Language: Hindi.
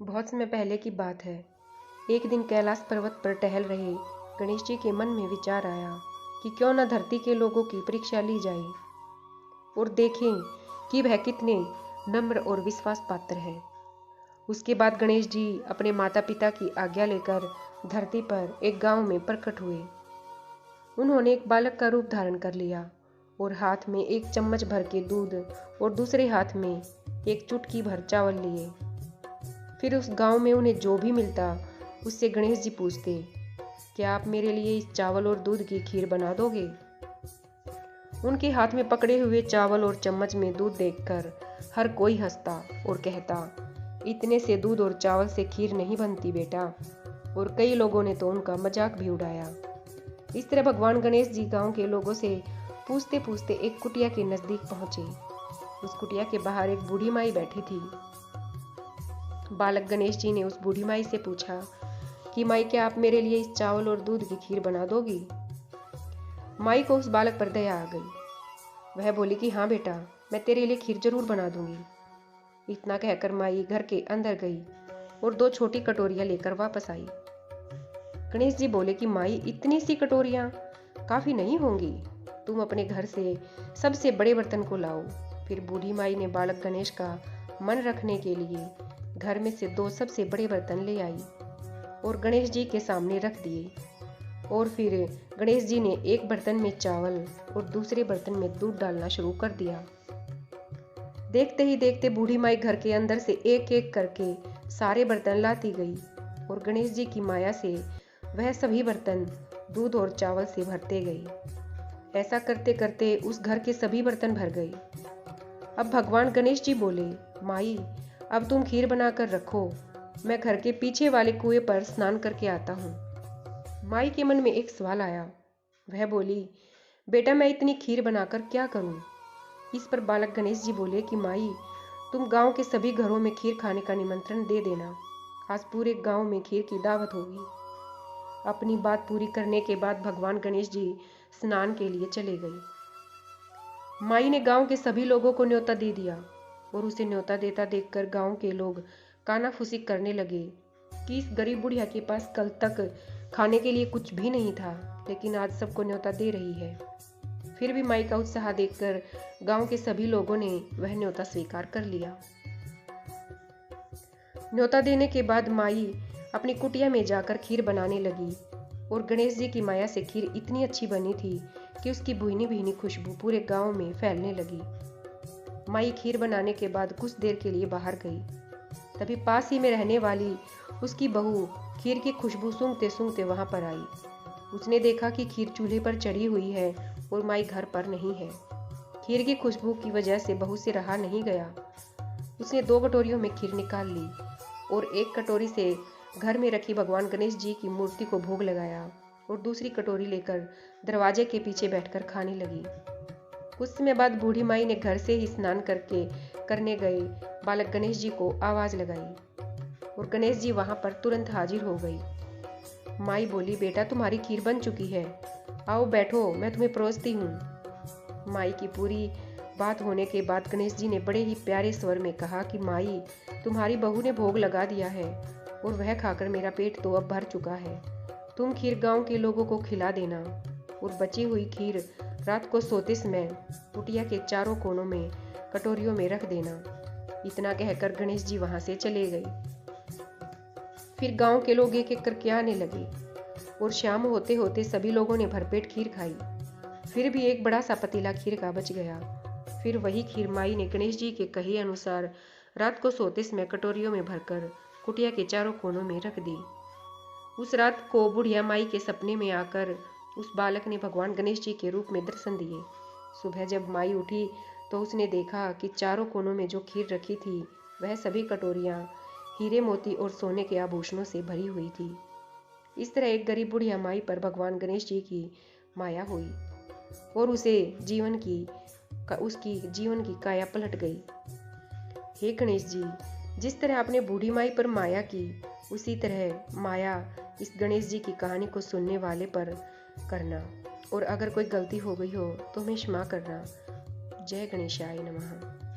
बहुत समय पहले की बात है। एक दिन कैलाश पर्वत पर टहल रहे गणेश जी के मन में विचार आया कि क्यों न धरती के लोगों की परीक्षा ली जाए और देखें कि वह कितने नम्र और विश्वास पात्र हैं। उसके बाद गणेश जी अपने माता पिता की आज्ञा लेकर धरती पर एक गांव में प्रकट हुए। उन्होंने एक बालक का रूप धारण कर लिया और हाथ में एक चम्मच भर के दूध और दूसरे हाथ में एक चुटकी भर चावल लिए। फिर उस गांव में उन्हें जो भी मिलता उससे गणेश जी पूछते, क्या आप मेरे लिए इस चावल और दूध की खीर बना दोगे? उनके हाथ में पकड़े हुए चावल और चम्मच में दूध देखकर हर कोई हंसता और कहता, इतने से दूध और चावल से खीर नहीं बनती बेटा। और कई लोगों ने तो उनका मजाक भी उड़ाया। इस तरह भगवान गणेश जी गांव के लोगों से पूछते पूछते एक कुटिया के नजदीक पहुंचे। उस कुटिया के बाहर एक बूढ़ी माई बैठी थी। बालक गणेश जी ने उस बूढ़ी माई से पूछा कि माई, क्या आप मेरे लिए इस चावल और दूध की खीर बना दोगी? माई को उस बालक पर दया आ गई। वह बोली कि हाँ बेटा, मैं तेरे लिए खीर जरूर बना दूंगी। इतना कहकर माई घर के अंदर गई और 2 छोटी कटोरियां लेकर वापस आई। गणेश जी बोले कि माई, इतनी सी कटोरियां काफी नहीं होंगी, तुम अपने घर से सबसे बड़े बर्तन को लाओ। फिर बूढ़ी माई ने बालक गणेश का मन रखने के लिए घर में से 2 सबसे बड़े बर्तन ले आई और गणेश जी के सामने रख दिए। और फिर गणेश जी ने एक बर्तन में चावल और दूसरे बर्तन में दूध डालना शुरू कर दिया। देखते ही देखते बूढ़ी माई घर के अंदर से एक एक करके सारे बर्तन लाती गई और गणेश जी की माया से वह सभी बर्तन दूध और चावल से भरते गए। ऐसा करते करते उस घर के सभी बर्तन भर गए। अब भगवान गणेश जी बोले, माई, अब तुम खीर बनाकर रखो, मैं घर के पीछे वाले कुएं पर स्नान करके आता हूँ। माई के मन में एक सवाल आया। वह बोली, बेटा, मैं इतनी खीर बनाकर क्या करूँ? इस पर बालक गणेश जी बोले कि माई, तुम गांव के सभी घरों में खीर खाने का निमंत्रण दे देना। आज पूरे गांव में खीर की दावत होगी। अपनी बात पूरी करने के बाद भगवान गणेश जी स्नान के लिए चले गए। माई ने गांव के सभी लोगों को न्योता दे दिया और उसे न्योता देता देखकर गांव के लोग कानाफूसी करने लगे कि इस गरीब बुढ़िया के पास कल तक खाने के लिए कुछ भी नहीं था, लेकिन आज सबको न्योता दे रही है। फिर भी माई का उत्साह देखकर गांव के सभी लोगों ने वह न्योता स्वीकार कर लिया। न्योता देने के बाद माई अपनी कुटिया में जाकर खीर बनाने लगी और गणेश जी की माया से खीर इतनी अच्छी बनी थी कि उसकी भुनी भुनी खुशबू पूरे गांव में फैलने लगी। माई खीर बनाने के बाद कुछ देर के लिए बाहर गई। तभी पास ही में रहने वाली उसकी बहू खीर की खुशबू सूंघते सूंघते वहां पर आई। उसने देखा कि खीर चूल्हे पर चढ़ी हुई है और माई घर पर नहीं है। खीर की खुशबू की वजह से बहू से रहा नहीं गया। उसने 2 कटोरियों में खीर निकाल ली और एक कटोरी से घर में रखी भगवान गणेश जी की मूर्ति को भोग लगाया और दूसरी कटोरी लेकर दरवाजे के पीछे बैठकर खाने लगी। कुछ समय बाद बूढ़ी माई ने घर से ही स्नान करने गए बालक गणेश जी को आवाज लगाई और गणेश जी वहां पर तुरंत हाजिर हो गई। माई बोली, बेटा, तुम्हारी खीर बन चुकी है, आओ बैठो, मैं तुम्हें परोसती हूँ। माई की पूरी बात होने के बाद गणेश जी ने बड़े ही प्यारे स्वर में कहा कि माई, तुम्हारी बहू ने भोग लगा दिया है और वह खाकर मेरा पेट तो अब भर चुका है। तुम खीर गांव के लोगों को खिला देना और बची हुई खीर रात को सोते समय कुटिया के चारों कोनों में कटोरियों में रख देना। इतना कहकर गणेश जी वहां से चले गए। फिर गांव के लोग एक एक करके आने लगे और शाम होते होते सभी लोगों ने भरपेट खीर खाई। फिर भी एक बड़ा सा पतीला खीर का बच गया। फिर वही खीर माई ने गणेश जी के कहे अनुसार रात को सोते समय कटोरियों में भरकर कुटिया के चारों कोनों में रख दी। उस रात को बुढ़िया माई के सपने में आकर उस बालक ने भगवान गणेश जी के रूप में दर्शन दिए। सुबह जब माई उठी तो उसने देखा कि चारों कोनों में जो खीर रखी थी वह सभी कटोरियां हीरे मोती और सोने के आभूषणों से भरी हुई थी। इस तरह एक गरीब बुढ़िया माई पर भगवान गणेश जी की माया हुई और उसकी जीवन की काया पलट गई। हे गणेश जी, जिस तरह आपने बूढ़ी माई पर माया की, उसी तरह माया इस गणेश जी की कहानी को सुनने वाले पर करना और अगर कोई गलती हो गई हो तो हमें क्षमा करना। जय गणेशाय नमः।